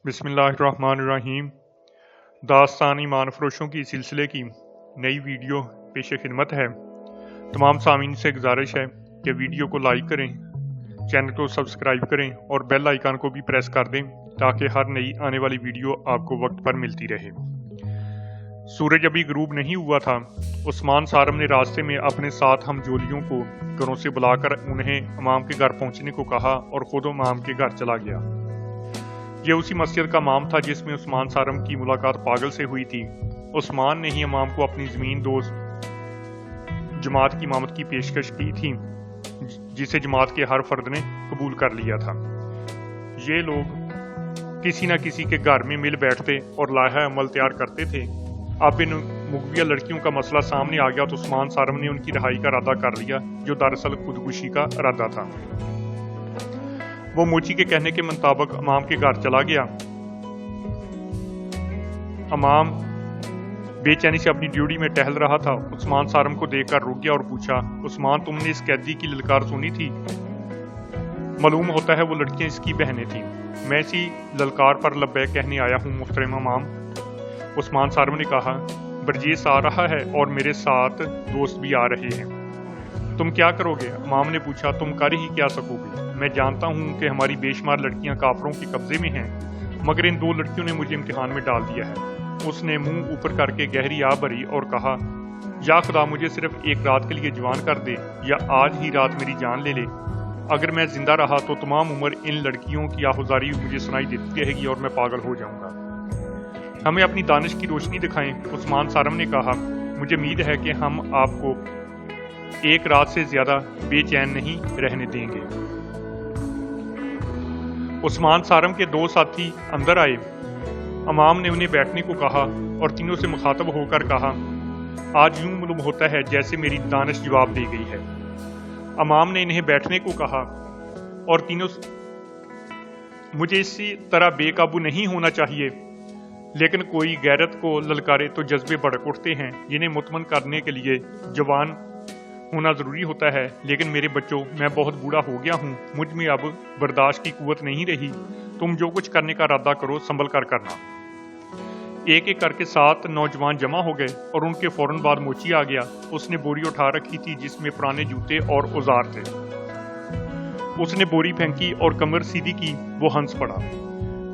बिस्मिल्लाहिर्रहमानिर्रहीम। दास्तान ईमान फरोशों की सिलसिले की नई वीडियो पेश खिदमत है। तमाम सामीन से गुजारिश है कि वीडियो को लाइक करें, चैनल को सब्सक्राइब करें और बेल आइकन को भी प्रेस कर दें ताकि हर नई आने वाली वीडियो आपको वक्त पर मिलती रहे। सूरज अभी गरूब नहीं हुआ था। उस्मान सारम ने रास्ते में अपने साथ हमजोलियों को घरों से बुलाकर उन्हें इमाम के घर पहुंचने को कहा और खुद इमाम के घर चला गया। ये उसी मस्जिद का इमाम था जिसमें उस्मान सारम की मुलाकात पागल से हुई थी। उस्मान ने ही इमाम को अपनी ज़मीन दोस्त जमात की इमामत की पेशकश की थी, जिसे जमात के हर फर्द ने कबूल कर लिया था। ये लोग किसी न किसी के घर में मिल बैठते और लाहा अमल तैयार करते थे। अब इन मुगविया लड़कियों का मसला सामने आ गया तो उस्मान सारम ने उनकी रिहाई का इरादा कर लिया, जो दरअसल खुदकुशी का इरादा था। वो मोची के कहने के मुताबिक इमाम के घर चला गया। इमाम बेचैनी से अपनी ड्यूटी में टहल रहा था। उस्मान सारम को देखकर रुक गया और पूछा, उस्मान, तुमने इस कैदी की ललकार सुनी थी? मालूम होता है वो लड़कियां इसकी बहनें थीं। मैं इसी ललकार पर लब्बैक कहने आया हूँ मुहतरम इमाम। उस्मान सारम ने कहा, बरजीस आ रहा है और मेरे साथ दोस्त भी आ रहे हैं। तुम क्या करोगे? इमाम ने पूछा, तुम कर ही क्या सकोगे? मैं जानता हूँ कि हमारी बेशुमार लड़कियां काफरों के कब्जे में हैं, मगर इन दो लड़कियों ने मुझे इम्तिहान में डाल दिया है। उसने मुंह ऊपर करके गहरी आह भरी और कहा, या खुदा मुझे सिर्फ एक रात के लिए जवान कर दे, या आज ही रात मेरी जान ले ले। अगर मैं जिंदा रहा तो तमाम उम्र इन लड़कियों की आहुजारी मुझे सुनाई देती रहेगी और मैं पागल हो जाऊंगा। हमें अपनी दानिश की रोशनी दिखाएं। उस्मान सारम ने कहा, मुझे उम्मीद है कि हम आपको एक रात से ज्यादा बेचैन नहीं रहने देंगे। उस्मान सारम के दो साथी अंदर आए। इमाम ने उन्हें बैठने को कहा और तीनों से मुखातब होकर कहा, आज यूं मालूम होता है जैसे मेरी दानिश जवाब दे गई है। इमाम ने इन्हें बैठने को कहा और तीनों मुझे इसी तरह बेकाबू नहीं होना चाहिए, लेकिन कोई गैरत को ललकारे तो जज्बे भड़क उठते हैं। जिन्हें मुतमन करने के लिए जवान होना जरूरी होता है। लेकिन मेरे बच्चों, मैं बहुत बूढ़ा हो गया हूँ, मुझ में अब बर्दाश्त की कुव्वत नहीं रही। तुम जो कुछ करने का इरादा करो संभल कर करना। एक एक करके 7 नौजवान जमा हो गए और उनके फौरन बाद मोची आ गया। उसने बोरी उठा रखी थी जिसमें पुराने जूते और औजार थे। उसने बोरी फेंकी और कमर सीधी की। वो हंस पड़ा।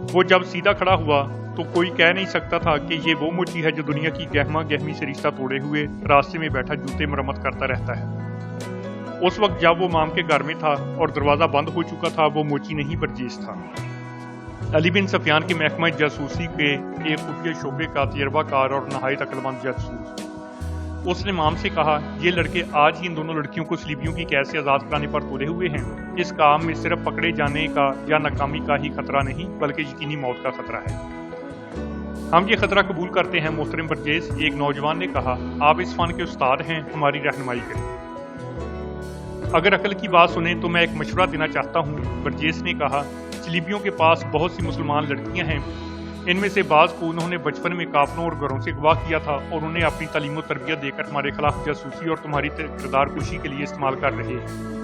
वो जब सीधा खड़ा हुआ तो कोई कह नहीं सकता था कि ये वो मोची है जो दुनिया की गहमा गहमी से रिश्ता तोड़े हुए रास्ते में बैठा जूते मरम्मत करता रहता है। उस वक्त जब वो इमाम के घर में था और दरवाजा बंद हो चुका था, वो मोची नहीं बरजीस था। अली बिन सफियान के महकमा जासूसी के एक खुफिया शोबे का तजर्बाकार और नहायत अक्लमंद जासूस। उसने इमाम से कहा, ये लड़के आज ही इन दोनों लड़कियों को सलीबियों की कैद से आजाद कराने पर तुले हुए हैं। इस काम में सिर्फ पकड़े जाने का या नाकामी का ही खतरा नहीं, बल्कि यकीनी मौत का खतरा है। हम ये खतरा कबूल करते हैं मोहतरम बरजेस। एक नौजवान ने कहा, आप इस फन के उस्ताद हैं, हमारी रहनुमाई करें। अगर अकल की बात सुने तो मैं एक मशवरा देना चाहता हूँ। बरजेस ने कहा, सलीबियों के पास बहुत सी मुसलमान लड़कियां हैं। इनमें से बाज को उन्होंने बचपन में काफलों और घरों से अगवा किया था और उन्हें अपनी तालीम और तरबियत देकर हमारे खिलाफ जासूसी और तुम्हारी किरदार कुशी के लिए इस्तेमाल कर रहे हैं।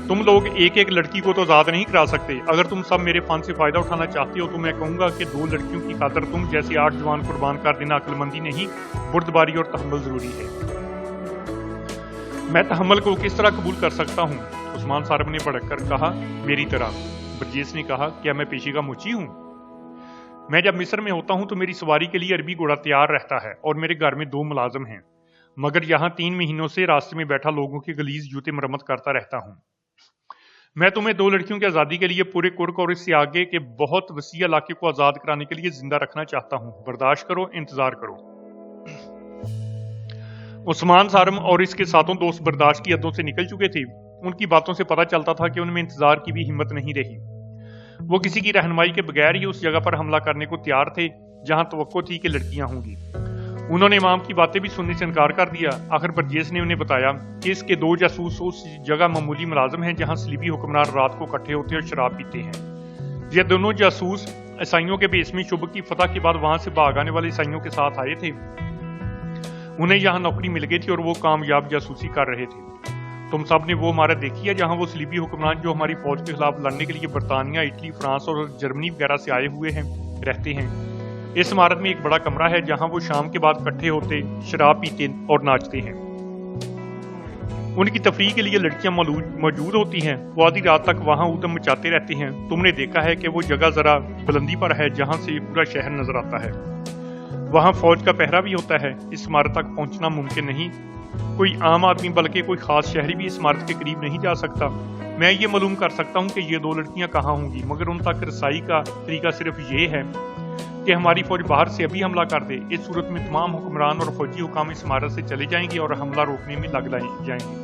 तुम लोग एक एक लड़की को तो आजाद नहीं करा सकते। अगर तुम सब मेरे फन से फायदा उठाना चाहते हो तो मैं कहूंगा कि 2 लड़कियों की खातर तुम जैसे 8 जवान कुर्बान कर देना अक्लमंदी नहीं, बुर्दबारी और तहम्मुल जरूरी है। मैं तहम्मुल को किस तरह कबूल कर सकता हूँ? उस्मान सारम ने भड़क कर कहा, मेरी तरह। बरजीस ने कहा, क्या मैं पेशे का मुची हूँ? मैं जब मिस्र में होता हूँ तो मेरी सवारी के लिए अरबी घोड़ा तैयार रहता है और मेरे घर में 2 मुलाजिम हैं, मगर यहाँ 3 महीनों से रास्ते में बैठा लोगों के गलीज जूते मरम्मत करता रहता हूँ। मैं तुम्हें 2 लड़कियों की आज़ादी के लिए पूरे कुर्क और इससे आगे के बहुत वसीय इलाके को आज़ाद कराने के लिए जिंदा रखना चाहता हूँ। बर्दाश्त करो, इंतजार करो। उस्मान सारम और इसके सातों दोस्त बर्दाश्त की हदों से निकल चुके थे। उनकी बातों से पता चलता था कि उनमें इंतजार की भी हिम्मत नहीं रही। वो किसी की रहनुमाई के बगैर ही उस जगह पर हमला करने को तैयार थे जहां तवक्को थी कि लड़कियां होंगी। उन्होंने इमाम की बातें भी सुनने से इनकार कर दिया। आखिर बरजेस ने उन्हें बताया कि इसके 2 जासूस उस जगह मामूली मुलाजिम हैं जहां सलीबी हुक्मरान रात को इकट्ठे होते और शराब पीते हैं। ये दोनों जासूस ईसाइयों के बेस में शुभ की फतह के बाद वहां से भाग आने वाले ईसाइयों के साथ आए थे। उन्हें यहाँ नौकरी मिल गई थी और वो कामयाब जासूसी कर रहे थे। तुम सब ने वो इमारत देखी है जहाँ वो सलीबी हुक्मरान जो हमारी फौज के खिलाफ लड़ने के लिए बरतानिया, इटली, फ्रांस और जर्मनी वगैरह से आए हुए हैं रहते हैं। इस इमारत में एक बड़ा कमरा है जहाँ वो शाम के बाद इकट्ठे होते, शराब पीते और नाचते हैं। उनकी तफरीह के लिए लड़कियां मौजूद होती हैं। वो आधी रात तक वहाँ ऊधम मचाते रहते हैं। तुमने देखा है कि वो जगह जरा बुलंदी पर है जहाँ से पूरा शहर नजर आता है। वहाँ फौज का पहरा भी होता है। इस इमारत तक पहुँचना मुमकिन नहीं। कोई आम आदमी बल्कि कोई खास शहरी भी इस इमारत के करीब नहीं जा सकता। मैं ये मालूम कर सकता हूँ कि ये दो लड़कियां कहाँ होंगी, मगर उन तक रसाई का तरीका सिर्फ ये है कि हमारी फौज बाहर से अभी हमला कर दे। इस सूरत में तमाम हुक्मरान और फौजी हुकाम इस इमारत से चले जाएंगे और हमला रोकने में लग जाएंगे।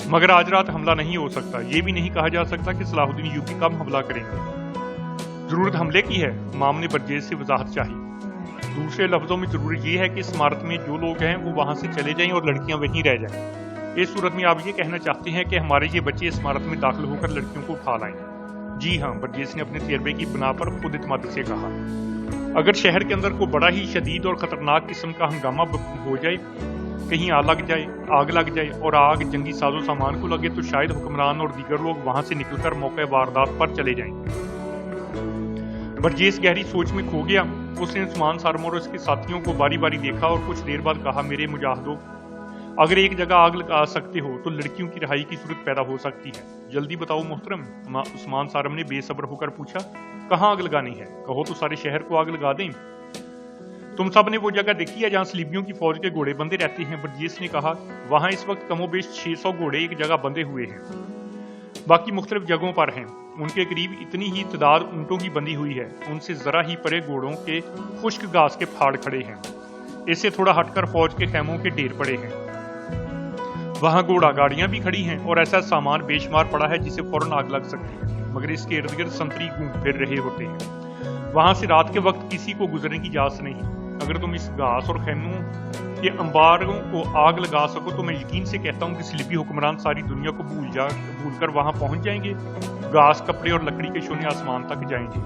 मगर आज रात हमला नहीं हो सकता। ये भी नहीं कहा जा सकता कि सलाहुद्दीन यूबी कब हमला करेंगे। जरूरत हमले की है, इमाम ने बरजेस से वजाहत चाही। दूसरे लफ्जों में जरूरत ये है कि इस इमारत में जो लोग हैं वो वहां से चले जाएं और लड़कियां वहीं रह जाएं। इस सूरत में आप ये कहना चाहते हैं कि हमारे ये बच्चे इस इमारत में दाखिल होकर लड़कियों को उठा लाएं? जी हाँ, बरजेस ने अपने तजर्बे की बिना पर खुद इत्मीनान से कहा। अगर शहर के अंदर कोई बड़ा ही शदीद और खतरनाक किस्म का हंगामा हो जाए, कहीं आग लग जाए और आग जंगी साजो सामान को लगे, तो शायद हुक्मरान और दीगर लोग वहां से निकलकर मौके वारदात पर चले जाएंगे। बरजेस गहरी सोच में खो गया। उसने उस्मान सारम और उसके साथियों को बारी बारी देखा और कुछ देर बाद कहा, मेरे मुजाहिदों, अगर एक जगह आग लगा सकते हो तो लड़कियों की रिहाई की सूरत पैदा हो सकती है। जल्दी बताओ मोहतरम। उस्मान सारम ने बेसब्र होकर पूछा, कहाँ आग लगानी है? कहो तो सारे शहर को आग लगा दें। तुम सब ने वो जगह देखी है जहाँ सलीबियों की फौज के घोड़े बंधे रहते हैं? बरजेस ने कहा, वहां इस वक्त कमोबेश 600 घोड़े एक जगह बंधे हुए हैं, बाकी मुख्तलिफ जगहों पर हैं। उनके करीब इतनी ही तादाद ऊंटों की बंधी हुई है। उनसे जरा ही परे घोड़ों के खुश्क घास के फाड़ खड़े हैं। इससे थोड़ा हटकर फौज के खैमों के ढेर पड़े हैं। वहां घोड़ा गाड़ियां भी खड़ी हैं और ऐसा सामान बेशुमार पड़ा है जिसे फौरन आग लग सकती है, मगर इसके इर्द गिर्द संतरी घूम फिर रहे होते हैं। वहां से रात के वक्त किसी को गुजरने की इजाजत नहीं। अगर तुम इस घास और खैमों के अंबारों को आग लगा सको तो मैं यकीन से कहता हूँ कि सलीबी हुक्मरान सारी दुनिया को भूल कर वहां पहुंच जाएंगे। घास, कपड़े और लकड़ी के शोने आसमान तक जाएंगे।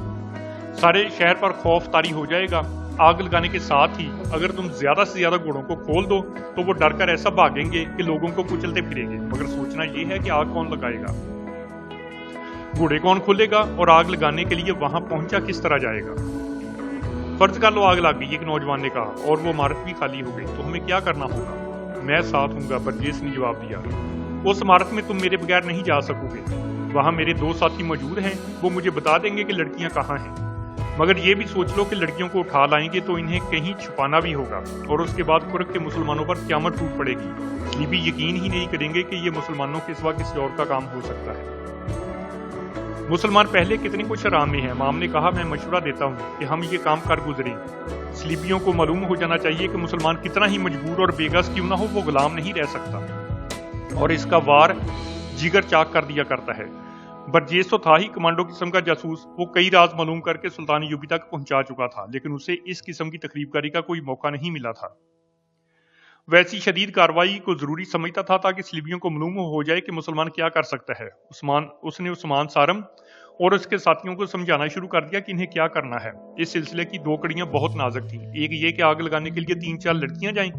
सारे शहर पर खौफ तारी हो जाएगा। आग लगाने के साथ ही अगर तुम ज्यादा से ज्यादा घोड़ों को खोल दो तो वो डर कर ऐसा भागेंगे कि लोगों को कुचलते फिरेंगे। मगर सोचना ये है कि आग कौन लगाएगा, घोड़े कौन खोलेगा और आग लगाने के लिए वहां पहुंचा किस तरह जाएगा? फर्ज कर लो आग लग गई, एक नौजवान ने कहा, और वो इमारत भी खाली हो गई, तो हमें क्या करना होगा? मैं साथ हूंगा, बरजेस ने जवाब दिया। उस इमारत में तुम मेरे बगैर नहीं जा सकोगे। वहां मेरे 2 साथी मौजूद हैं, वो मुझे बता देंगे कि लड़कियां कहाँ हैं। मगर ये भी सोच लो कि लड़कियों को उठा लाएंगे तो इन्हें कहीं छुपाना भी होगा और उसके बाद कुरक के मुसलमानों पर क़यामत टूट पड़ेगी। ये भी यकीन ही नहीं करेंगे कि ये मुसलमानों के सिवा किसी और का काम हो सकता है। मुसलमान पहले कितने कुछ आराम में हैं। इमाम ने कहा, मैं मशवरा देता हूँ कि हम ये काम कर गुजरें। सलीबियों को मालूम हो जाना चाहिए कि मुसलमान कितना ही मजबूर और बेगस क्यों ना हो, वो गुलाम नहीं रह सकता और इसका वार जिगर चाक कर दिया करता है। बरजेस तो था ही कमांडो किस्म का जासूस। वो कई राज मालूम करके सुल्तान यूबी तक पहुंचा चुका था, लेकिन उसे इस किस्म की तकरीबकारी का कोई मौका नहीं मिला था। वैसी शदीद कार्रवाई को जरूरी समझता था ताकि सलीबियों को मालूम हो जाए कि मुसलमान क्या कर सकता है। उसने उस्मान सारम और उसके साथियों को समझाना शुरू कर दिया कि इन्हें क्या करना है। इस सिलसिले की 2 कड़ियां बहुत नाजुक थीं। एक ये कि आग लगाने के लिए 3-4 लड़कियां जाएं,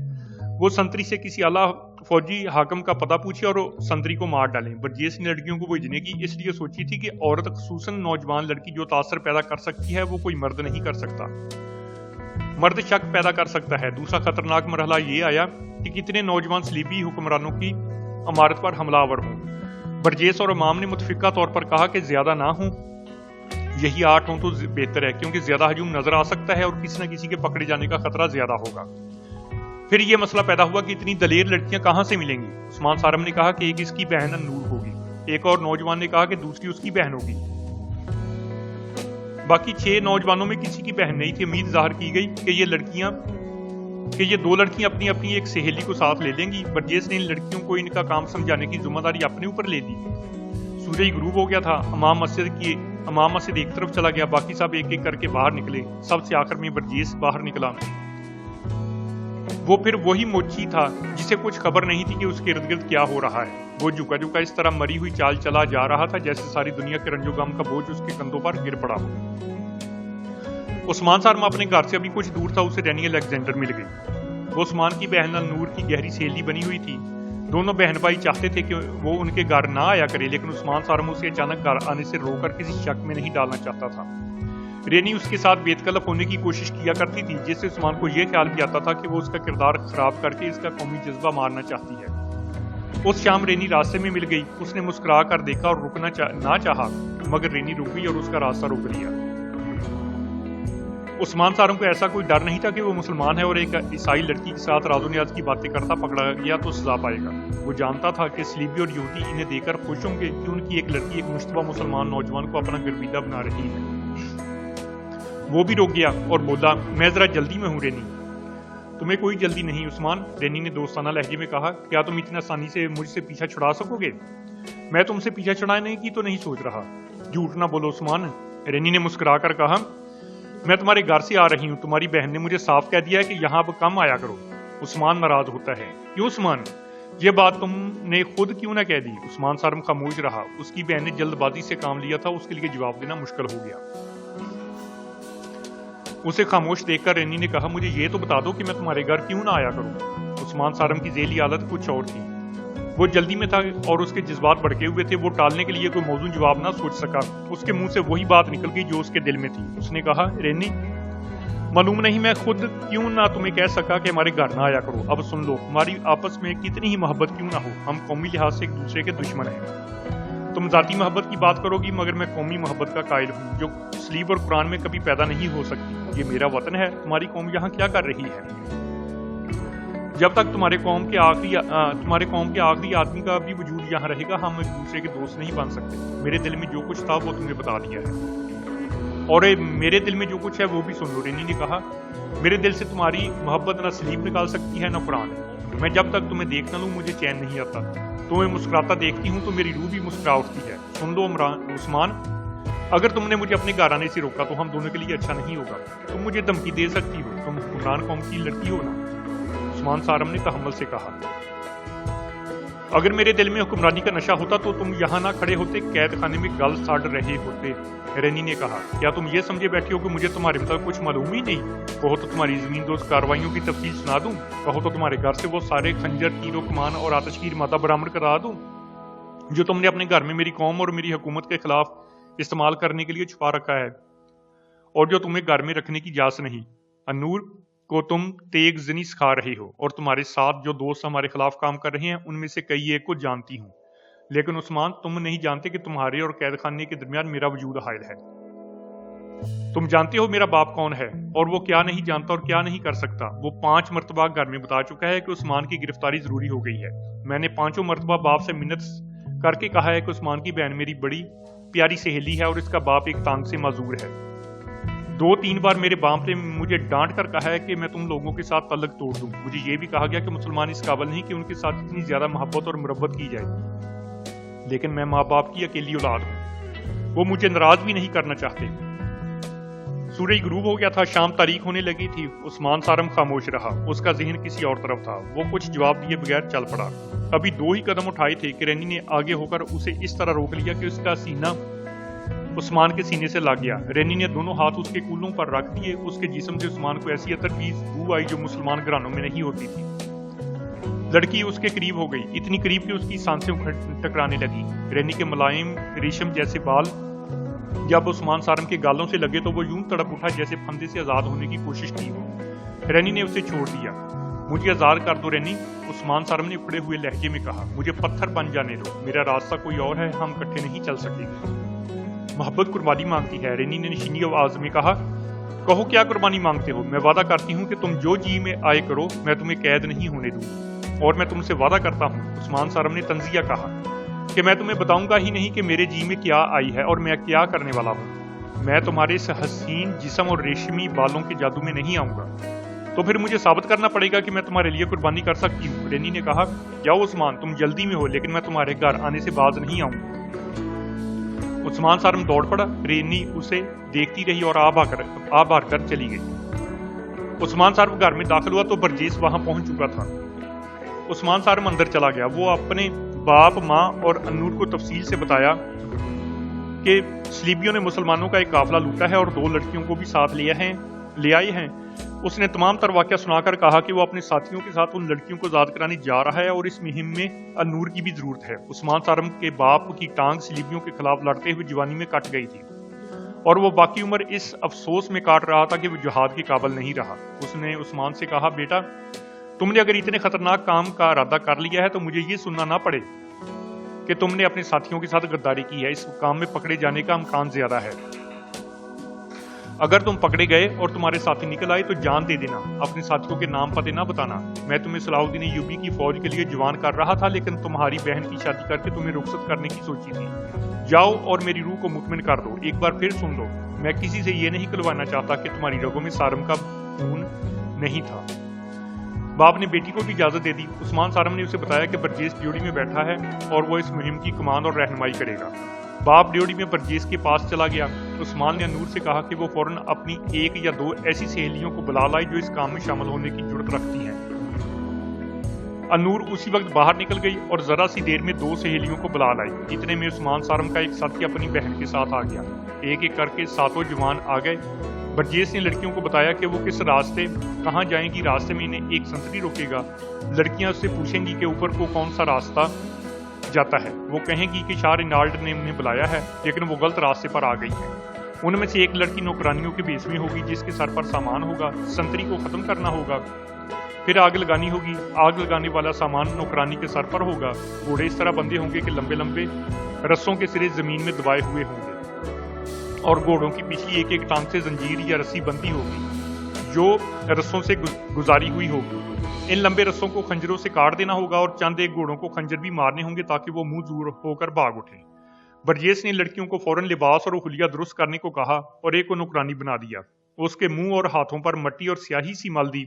वो संतरी से किसी आला फौजी हाकम का पता पूछे और संतरी को मार डालें। बरजेस ने लड़कियों को भेजने की इसलिए सोची थी कि औरत, खुसूसन नौजवान लड़की जो तासर पैदा कर सकती है वो कोई मर्द नहीं कर सकता। मर्द शक पैदा कर सकता है। दूसरा खतरनाक मरहला ये आया कि कितने नौजवान सलीबी हुक्मरानों की इमारत पर हमलावर हों। बरजेस और इमाम ने मुतफिका तौर पर कहा कि ज्यादा ना हों, यही 8 हों तो बेहतर है, क्योंकि ज्यादा हजूम नजर आ सकता है और किसी न किसी के पकड़े जाने का खतरा ज्यादा होगा। फिर यह मसला पैदा हुआ कि इतनी दलेर लड़कियां कहां से मिलेंगी। उस्मान सारम ने कहा कि एक इसकी बहन नूर होगी। एक और नौजवान ने कहा कि दूसरी उसकी बहन होगी। बाकी 6 नौजवानों में किसी की बहन नहीं थी। उम्मीद जाहिर की गई कि ये 2 लड़कियां अपनी अपनी एक सहेली को साथ ले लेंगी। बरजेस ने इन लड़कियों को इनका काम समझाने की जिम्मेदारी अपने ऊपर ले ली। सूरज गुरूब हो गया था। इमाम मस्जिद एक तरफ चला गया, बाकी सब एक एक करके बाहर निकले। सबसे आखिर में बरजेस बाहर निकला। वो फिर वही मोची था जिसे कुछ खबर नहीं थी कि उसके इर्द गिर्द क्या हो रहा है। वो झुका झुका इस तरह मरी हुई चाल चला जा रहा था जैसे सारी दुनिया के रंजो गम का बोझ उसके कंधों पर गिर पड़ा हो। उस्मान सारम अपने घर से अभी कुछ दूर था, उसे डैनियल अलेक्जेंडर मिल गई। वो उस्मान की बहन नूर की गहरी सहेली बनी हुई थी। دونوں بہن بھائی چاہتے تھے کہ وہ ان کے گھر نہ آیا کرے، لیکن عثمان سارم اسے اچانک گھر آنے سے روک کر کسی شک میں نہیں ڈالنا چاہتا تھا۔ رینی اس کے ساتھ بے تکلف ہونے کی کوشش کیا کرتی تھی، جس سے عثمان کو یہ خیال بھی آتا تھا کہ وہ اس کا کردار خراب کر کے اس کا قومی جذبہ مارنا چاہتی ہے۔ اس شام رینی راستے میں مل گئی، اس نے مسکرا کر دیکھا اور رکنا نہ چاہا، مگر رینی رک گئی اور اس کا راستہ روک لیا۔ عثمان سارم کو ایسا کوئی ڈر نہیں تھا کہ وہ مسلمان ہے اور ایک عیسائی لڑکی کے ساتھ راز و نیاز کی باتیں کرتا پکڑا گیا تو سزا پائے گا۔ وہ جانتا تھا کہ صلیبی اور یہودی انہیں دیکھ کر خوش ہوں گے کہ ان کی ایک لڑکی ایک مشتبہ مسلمان نوجوان کو اپنا گرویدہ بنا رہی ہے۔ وہ بھی رک گیا اور بولا، میں ذرا جلدی میں ہوں رینی۔ تمہیں کوئی جلدی نہیں عثمان، رینی نے دوستانہ لہجے میں کہا، کیا تم اتنا آسانی سے مجھ سے پیچھا چھڑا سکو گے؟ میں تم سے پیچھا چھڑانے کی تو نہیں سوچ رہا۔ جھوٹ نہ بولو عثمان، رینی نے مسکرا کر کہا، میں تمہارے گھر سے آ رہی ہوں، تمہاری بہن نے مجھے صاف کہہ دیا ہے کہ یہاں اب کم آیا کرو۔ عثمان ناراض ہوتا ہے، کیوں عثمان؟ یہ بات تم نے خود کیوں نہ کہہ دی؟ عثمان سارم خاموش رہا، اس کی بہن نے جلد بازی سے کام لیا تھا، اس کے لیے جواب دینا مشکل ہو گیا۔ اسے خاموش دیکھ کر رینی نے کہا، مجھے یہ تو بتا دو کہ میں تمہارے گھر کیوں نہ آیا کروں؟ عثمان سارم کی ذیلی حالت کچھ اور تھی، وہ جلدی میں تھا اور اس کے جذبات بڑھکے ہوئے تھے، وہ ٹالنے کے لیے کوئی موزوں جواب نہ سوچ سکا۔ اس کے منہ سے وہی بات نکل گئی جو اس کے دل میں تھی۔ اس نے کہا، رینی، معلوم نہیں میں خود کیوں نہ تمہیں کہہ سکا کہ ہمارے گھر نہ آیا کرو۔ اب سن لو، ہماری آپس میں کتنی ہی محبت کیوں نہ ہو، ہم قومی لحاظ سے ایک دوسرے کے دشمن ہیں۔ تم ذاتی محبت کی بات کرو گی، مگر میں قومی محبت کا قائل ہوں، جو صلیب اور قرآن میں کبھی پیدا نہیں ہو سکتی۔ یہ میرا وطن ہے، تمہاری قوم یہاں کیا کر رہی ہے؟ جب تک تمہارے قوم کے آخری آدمی کا بھی وجود یہاں رہے گا، ہم ایک دوسرے کے دوست نہیں بن سکتے۔ میرے دل میں جو کچھ تھا وہ تمہیں بتا دیا ہے، اور میرے دل میں جو کچھ ہے وہ بھی سن لو۔ رینی نے کہا، میرے دل سے تمہاری محبت نہ صلیب نکال سکتی ہے نہ قرآن۔ میں جب تک تمہیں دیکھ نہ لوں مجھے چین نہیں آتا۔ تمہیں مسکراتا دیکھتی ہوں تو میری روح بھی مسکرا اٹھتی ہے۔ سن لو عثمان، اگر تم نے مجھے اپنے گھر آنے سے روکا تو ہم دونوں کے لیے اچھا نہیں ہوگا۔ تم مجھے دھمکی دے سکتی ہو، تم حکمران قوم کی لڑکی ہو نا۔ عثمان سارم نے تحمل سے کہا، اگر میرے دل میں حکمرانی کا نشہ ہوتا تو تم یہاں نہ کھڑے ہوتے، قید خانے میں گل ساڑ رہے ہوتے۔ رینی نے کہا، کیا تم یہ سمجھے بیٹھے ہو کہ مجھے تمہارے مطابق کچھ معلوم ہی نہیں؟ کہو تو تمہاری زمین دوز کارروائیوں کی تفصیل سنا دوں، کہو تو تمہارے گھر سے وہ سارے خنجر، تیر و کمان اور آتش کی مادہ برآمد کرا دوں جو تم نے اپنے گھر میں میری قوم اور میری حکومت کے خلاف استعمال کرنے کے لیے چھپا رکھا ہے، اور جو تمہیں گھر میں رکھنے کی اجازت نہیں۔ انور کو تم تیگ زنی سکھا رہے ہو، اور تمہارے ساتھ جو دوست ہمارے خلاف کام کر رہے ہیں ان میں سے کئی ایک کو جانتی ہوں، لیکن عثمان تم نہیں جانتے کہ تمہارے اور قید خانے کے درمیان میرا وجود حائل ہے۔ تم جانتے ہو میرا باپ کون ہے اور وہ کیا نہیں جانتا اور کیا نہیں کر سکتا۔ وہ 5 مرتبہ گھر میں بتا چکا ہے کہ عثمان کی گرفتاری ضروری ہو گئی ہے۔ میں نے 5 مرتبہ باپ سے منت کر کے کہا ہے کہ عثمان کی بہن میری بڑی پیاری سہیلی ہے اور اس کا باپ ایک تانگ سے معذور ہے۔ 2-3 بار میرے باپ نے مجھے ڈانٹ کر کہا ہے کہ میں تم لوگوں کے ساتھ تعلق توڑ دوں۔ مجھے یہ بھی کہا گیا کہ مسلمان اس قابل نہیں کہ ان کے ساتھ اتنی زیادہ محبت اور مربت کی جائے، لیکن میں ماں باپ کی اکیلی اولاد ہوں، وہ مجھے ناراض بھی نہیں کرنا چاہتے۔ سورج غروب ہو گیا تھا، شام تاریک ہونے لگی تھی۔ عثمان سارم خاموش رہا، اس کا ذہن کسی اور طرف تھا۔ وہ کچھ جواب دیے بغیر چل پڑا۔ ابھی 2 ہی قدم اٹھائے تھے کہ رینی نے آگے ہو کر اسے اس طرح روک لیا کہ اس کا سینہ عثمان کے سینے سے لگ گیا۔ رینی نے دونوں ہاتھ اس کے کولوں پر رکھ دیے۔ اس کے جسم سے عثمان کو ایسی عطر کی بو آئی جو مسلمان گھرانوں میں نہیں ہوتی تھی۔ لڑکی اس کے قریب ہو گئی، اتنی قریب کہ اس کی سانسیں ٹکرانے لگی۔ رینی کے ملائم ریشم جیسے بال جب عثمان سارم کے گالوں سے لگے تو وہ یوں تڑپ اٹھا جیسے پھندے سے آزاد ہونے کی کوشش کی ہو۔ رینی نے اسے چھوڑ دیا۔ مجھے آزاد کر دو رینی، عثمان سارم نے اکھڑے ہوئے لہجے میں کہا۔ مجھے پتھر بن جانے دو، میرا راستہ کوئی اور ہے، ہم اکٹھے نہیں چل سکیں گے۔ محبت قربانی مانگتی ہے، رینی نے نشینی آواز میں کہا۔ کہو کیا قربانی مانگتے ہو؟ میں وعدہ کرتی ہوں کہ تم جو جی میں آئے کرو، میں تمہیں قید نہیں ہونے دوں، اور میں تم سے وعدہ کرتا ہوں، عثمان سارم نے تنزیہ کہا، کہ میں تمہیں بتاؤں گا ہی نہیں کہ میرے جی میں کیا آئی ہے اور میں کیا کرنے والا ہوں۔ میں تمہارے اس حسین جسم اور ریشمی بالوں کے جادو میں نہیں آؤں گا، تو پھر مجھے ثابت کرنا پڑے گا کہ میں تمہارے لیے قربانی کر سکتی ہوں۔ رینی نے کہا، جاؤ عثمان، تم جلدی میں ہو، لیکن میں تمہارے گھر آنے سے باز نہیں آؤں گا۔ عثمان سارم دوڑ پڑا، رینی اسے دیکھتی رہی اور آ بھر کر چلی گئی۔ عثمان سارم گھر میں داخل ہوا تو برجیس وہاں پہنچ چکا تھا۔ عثمان سارم اندر چلا گیا۔ وہ اپنے باپ، ماں اور انور کو تفصیل سے بتایا کہ صلیبیوں نے مسلمانوں کا ایک قافلہ لوٹا ہے اور 2 لڑکیوں کو بھی ساتھ لے آئے ہیں۔ اس نے تمام تر واقعہ سنا کر کہا کہ وہ اپنے ساتھیوں کے ساتھ ان لڑکیوں کو آزاد کرانے جا رہا ہے اور اس مہم میں النور کی بھی ضرورت ہے۔ عثمان سارم کے باپ کی ٹانگ صلیبیوں کے خلاف لڑتے ہوئے جوانی میں کٹ گئی تھی اور وہ باقی عمر اس افسوس میں کاٹ رہا تھا کہ وہ جہاد کے قابل نہیں رہا۔ اس نے عثمان سے کہا، بیٹا تم نے اگر اتنے خطرناک کام کا ارادہ کر لیا ہے تو مجھے یہ سننا نہ پڑے کہ تم نے اپنے ساتھیوں کے ساتھ غداری کی ہے۔ اس کام میں پکڑے جانے کا امکان زیادہ ہے۔ اگر تم پکڑے گئے اور تمہارے ساتھی نکل آئے تو جان دے دینا، اپنے ساتھیوں کے نام پتے نہ بتانا۔ میں تمہیں صلاح الدین ایوبی کی فوج کے لیے جوان کر رہا تھا، لیکن تمہاری بہن کی شادی کر کے تمہیں رخصت کرنے کی سوچی تھی۔ جاؤ اور میری روح کو مطمئن کر دو۔ ایک بار پھر سن لو، میں کسی سے یہ نہیں کھلوانا چاہتا کہ تمہاری رگوں میں سارم کا خون نہیں تھا۔ باپ نے بیٹی کو بھی اجازت دے دی۔ عثمان سارم نے اسے بتایا کہ برجیس ڈیوڑی میں بیٹھا ہے اور وہ اس مہم کی کمان اور رہنمائی کرے گا۔ باپ ڈیوڑی میں برجیس کے پاس چلا گیا۔ عثمان نے انور سے کہا کہ وہ فوراً اپنی ایک یا دو ایسی سہیلیوں کو بلا لائے جو اس کام میں شامل ہونے کی جرت رکھتی ہیں۔ انور اسی وقت باہر نکل گئی اور ذرا سی دیر میں 2 سہیلیوں کو بلا لائی۔ اتنے میں عثمان سارم کا ایک ساتھی اپنی بہن کے ساتھ آ گیا۔ ایک ایک کر کے 7 جوان آ گئے۔ برجیس نے لڑکیوں کو بتایا کہ وہ کس راستے کہاں جائیں گی۔ راستے میں انہیں ایک سنتری روکے گا۔ لڑکیاں اس سے پوچھیں گی کہ اوپر کو کون سا راستہ جاتا ہے۔ وہ کہیں گی کہ شاہ رینالڈ نے انہیں بلایا ہے، لیکن وہ غلط راستے پر آ گئی ہے۔ ان میں سے ایک لڑکی نوکرانیوں کے بیس میں ہوگی جس کے سر پر سامان ہوگا۔ سنتری کو ختم کرنا ہوگا، پھر آگ لگانی ہوگی۔ آگ لگانے والا سامان نوکرانی کے سر پر ہوگا۔ گھوڑے اس طرح بندھے ہوں گے کہ لمبے لمبے رسوں کے سرے زمین میں دبائے ہوئے ہوں گے اور گھوڑوں کی پچھلی ایک ایک ٹانگ سے زنجیر یا رسی بندھی ہوگی جو رسوں سے گزاری ہوئی ہوگی۔ ان لمبے رسوں کو خنجروں سے کاٹ دینا ہوگا اور چند ایک گھوڑوں کو خنجر بھی مارنے ہوں گے تاکہ وہ منہ زور ہو کر بھاگ اٹھیں۔ برجیس نے لڑکیوں کو فوراً لباس اور حلیہ درست کرنے کو کہا اور ایک کو نوکرانی بنا دیا۔ اس کے منہ اور ہاتھوں پر مٹی اور سیاہی سی مل دی۔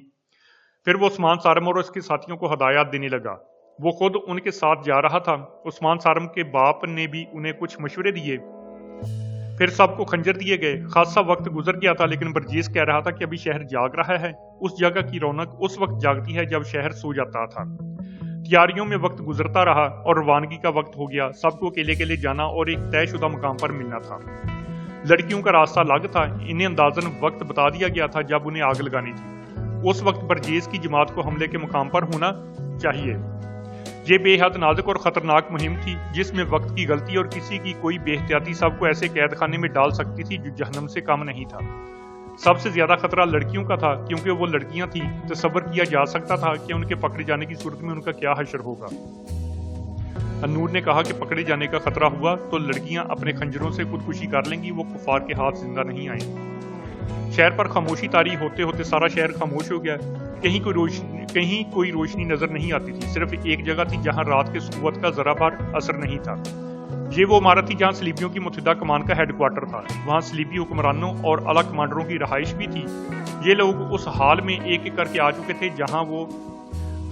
پھر وہ عثمان سارم اور اس کے ساتھیوں کو ہدایات دینے لگا۔ وہ خود ان کے ساتھ جا رہا تھا۔ عثمان سارم کے باپ نے بھی انہیں کچھ مشورے دیے۔ پھر سب کو خنجر دیے گئے۔ خاصا وقت گزر گیا تھا، لیکن برجیس کہہ رہا تھا کہ ابھی شہر جاگ رہا ہے۔ اس جگہ کی رونق اس وقت جاگتی ہے جب شہر سو جاتا تھا۔ تیاریوں میں وقت گزرتا رہا اور روانگی کا وقت ہو گیا۔ سب کو اکیلے اکیلے جانا اور ایک طے شدہ مقام پر ملنا تھا۔ لڑکیوں کا راستہ الگ تھا۔ انہیں اندازاً وقت بتا دیا گیا تھا جب انہیں آگ لگانی تھی۔ اس وقت برجیس کی جماعت کو حملے کے مقام پر ہونا چاہیے۔ یہ بے حد نازک اور خطرناک مہم تھی جس میں وقت کی غلطی اور کسی کی کوئی بے احتیاطی سب کو ایسے قید خانے میں ڈال سکتی تھی جو جہنم سے کم نہیں تھا۔ سب سے زیادہ خطرہ لڑکیوں کا تھا کیونکہ وہ لڑکیاں تھیں۔ تصور کیا جا سکتا تھا کہ ان کے پکڑے جانے کی صورت میں ان کا کیا حشر ہوگا۔ انور نے کہا کہ پکڑے جانے کا خطرہ ہوا تو لڑکیاں اپنے خنجروں سے خودکشی کر لیں گی، وہ کفار کے ہاتھ زندہ نہیں آئیں گی۔ شہر پر خاموشی طاری ہوتے ہوتے سارا شہر خاموش ہو گیا۔ کہیں کوئی روشنی نظر نہیں آتی تھی۔ صرف ایک جگہ تھی جہاں رات کے سکوت کا ذرا بھر اثر نہیں تھا۔ یہ وہ عمارت تھی جہاں صلیبیوں کی متحدہ کمان کا ہیڈ کوارٹر تھا۔ وہاں صلیبی حکمرانوں اور اعلیٰ کمانڈروں کی رہائش بھی تھی۔ یہ لوگ اس حال میں ایک ایک کر کے آ چکے تھے جہاں وہ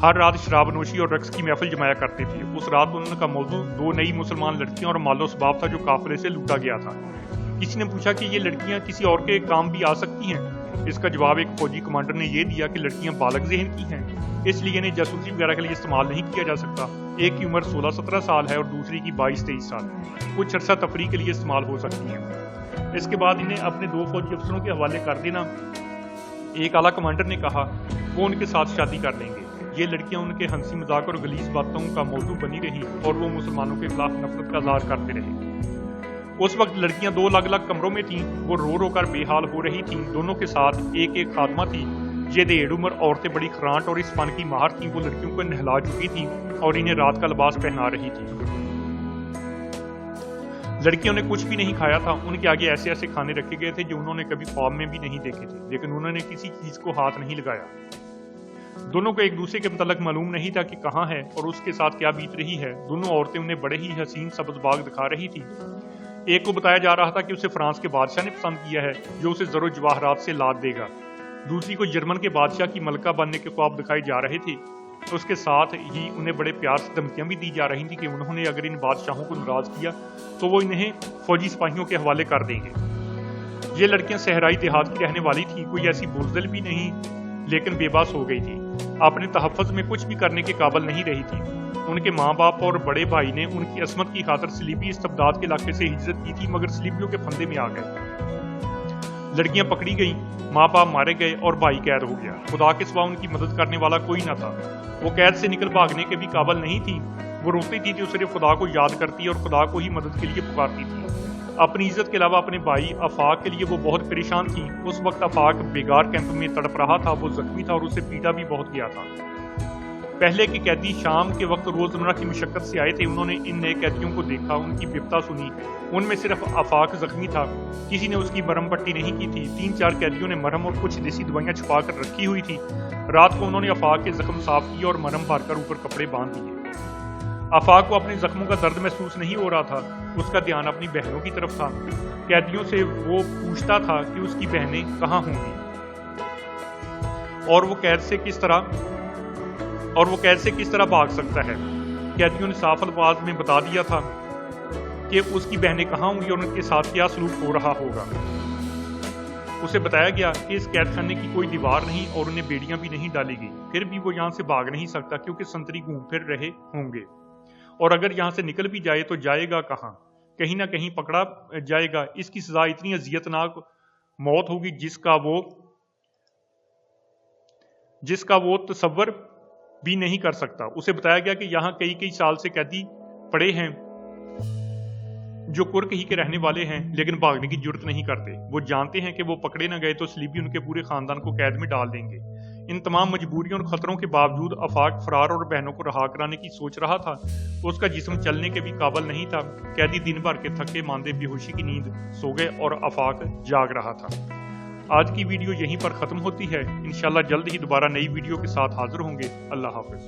ہر رات شراب نوشی اور رقص کی محفل جمایا کرتے تھے۔ اس رات ان کا موضوع 2 نئی مسلمان لڑکیاں اور مال و اسباب تھا جو قافلے سے لوٹا گیا تھا۔ کسی نے پوچھا کہ یہ لڑکیاں کسی اور کے کام بھی آ سکتی ہیں؟ اس کا جواب ایک فوجی کمانڈر نے یہ دیا کہ لڑکیاں بالغ ذہن کی ہیں، اس لیے انہیں جاسوسی وغیرہ کے لیے استعمال نہیں کیا جا سکتا۔ ایک کی عمر 16-17 سال ہے اور دوسری کی 22-23 سال۔ کچھ عرصہ تفریح کے لیے استعمال ہو سکتی ہیں۔ اس کے بعد انہیں اپنے 2 فوجی افسروں کے حوالے کر دینا۔ ایک اعلیٰ کمانڈر نے کہا وہ ان کے ساتھ شادی کر لیں گے۔ یہ لڑکیاں ان کے ہنسی مذاق اور غلیظ باتوں کا موضوع بنی رہی اور وہ مسلمانوں کے خلاف نفرت کا اظہار کرتے رہے۔ اس وقت لڑکیاں 2 الگ الگ کمروں میں تھیں۔ وہ رو رو کر بے حال ہو رہی تھیں۔ دونوں کے ساتھ ایک ایک خادمہ تھی۔ یہ دیڑھ عمر عورتیں بڑی خرانٹ اور اس فن کی ماہر تھیں۔ وہ لڑکیوں کو نہلا چکی تھیں اور انہیں رات کا لباس پہنا رہی تھیں۔ لڑکیوں نے کچھ بھی نہیں کھایا تھا۔ ان کے آگے ایسے ایسے کھانے رکھے گئے تھے جو انہوں نے کبھی خواب میں بھی نہیں دیکھے تھے، لیکن انہوں نے کسی چیز کو ہاتھ نہیں لگایا۔ دونوں کو ایک دوسرے کے متعلق معلوم نہیں تھا کہ کہاں ہے اور اس کے ساتھ کیا بیت رہی ہے۔ دونوں عورتیں انہیں بڑے ہی حسین سبز باغ دکھا رہی تھی۔ ایک کو بتایا جا رہا تھا کہ اسے فرانس کے بادشاہ نے پسند کیا ہے جو اسے زر و جواہرات سے لاد دے گا۔ دوسری کو جرمن کے بادشاہ کی ملکہ بننے کے خواب دکھائے جا رہے تھے۔ اس کے ساتھ ہی انہیں بڑے پیار سے دھمکیاں بھی دی جا رہی تھیں کہ انہوں نے اگر ان بادشاہوں کو ناراض کیا تو وہ انہیں فوجی سپاہیوں کے حوالے کر دیں گے۔ یہ لڑکیاں صحرائی دیہات کی رہنے والی تھیں، کوئی ایسی بزدل بھی نہیں لیکن بے باس ہو گئی تھی۔ اپنے تحفظ میں کچھ بھی کرنے کے قابل نہیں رہی تھی۔ ان کے ماں باپ اور بڑے بھائی نے ان کی عصمت کی خاطر صلیبی استبداد کے علاقے سے ہجرت کی تھی، مگر صلیبیوں کے پھندے میں آ گئے۔ लड़कियां पकड़ी गईं, माँ बाप मारे गए और भाई कैद हो गया। खुदा के सिवा उनकी मदद करने वाला कोई ना था। वो कैद से निकल भागने के भी काबिल नहीं थी। वो रोती थी तो सिर्फ खुदा को याद करती और खुदा को ही मदद के लिए पुकारती थी। अपनी इज्जत के अलावा अपने भाई आफाक के लिए वो बहुत परेशान थी। उस वक्त आफाक बेगार कैंप में तड़प रहा था। वो जख्मी था और उसे पीटा भी बहुत गया था। पहले के कैदी शाम के वक्त रोजमर्रा की मुशक्कत से आए थे। उन्होंने इन नए कैदियों को देखा, उनकी विपता सुनी। उनमें सिर्फ आफाक जख्मी था, किसी ने उसकी मरहम पट्टी नहीं की थी। 3-4 कैदियों ने मरहम और कुछ देसी दवाइयां छुपा कर रखी हुई थी। रात को उन्होंने आफाक के जख्म साफ किए और मरहम भरकर ऊपर कपड़े बांध दिए। आफाक को अपने जख्मों का दर्द महसूस नहीं हो रहा था। उसका ध्यान अपनी बहनों की तरफ था। कैदियों से वो पूछता था कि उसकी बहनें कहाँ होंगी और वो कैद से किस तरह भाग सकता है। कैदियों ने साफ अल्फाज में बता दिया था कि उसकी बहनें कहाँ होंगी और उनके साथ क्या सलूक हो रहा होगा। उसे बताया गया कि इस कैद खाने की कोई दीवार नहीं और उन्हें बेड़ियां भी नहीं डाली गई। फिर भी वो यहाँ से भाग नहीं सकता क्योंकि संतरी घूम फिर रहे होंगे और अगर यहाँ से निकल भी जाए तो जाएगा कहाँ? कहीं ना कहीं पकड़ा जाएगा। इसकी सजा इतनी अजियतनाक मौत होगी जिसका वो तसव्वुर भी नहीं कर सकता। उसे बताया गया कि यहाँ कई साल से कैदी पड़े हैं जो कुर्क ही के रहने वाले हैं लेकिन भागने की जुर्रत नहीं करते। वो जानते हैं कि वो पकड़े न गए तो सलीबी उनके पूरे खानदान को कैद में डाल देंगे। इन तमाम मजबूरियों और खतरों के बावजूद आफाक फरार और बहनों को रहा कराने की सोच रहा था। उसका जिस्म चलने के भी काबिल नहीं था। कैदी दिन भर के थके मांदे बेहोशी की नींद सो गए और आफाक जाग रहा था। आज की वीडियो यहीं पर खत्म होती है। इंशाल्लाह जल्द ही दोबारा नई वीडियो के साथ हाजिर होंगे। अल्लाह हाफिज।